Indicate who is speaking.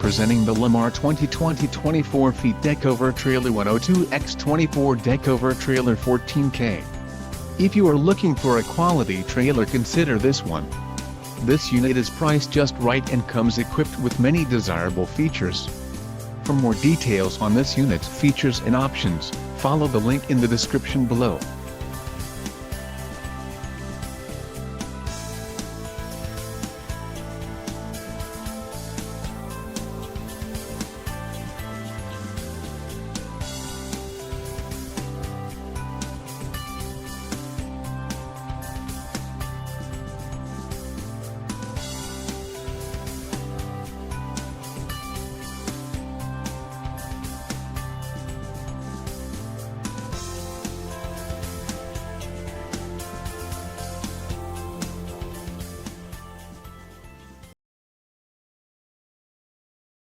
Speaker 1: presenting the Lamar 2020 24 feet Deckover Trailer 102X24 Deckover Trailer 14K. If you are looking for a quality trailer, consider this one. This unit is priced just right and comes equipped with many desirable features. For more details on this unit's features and options, follow the link in the description below.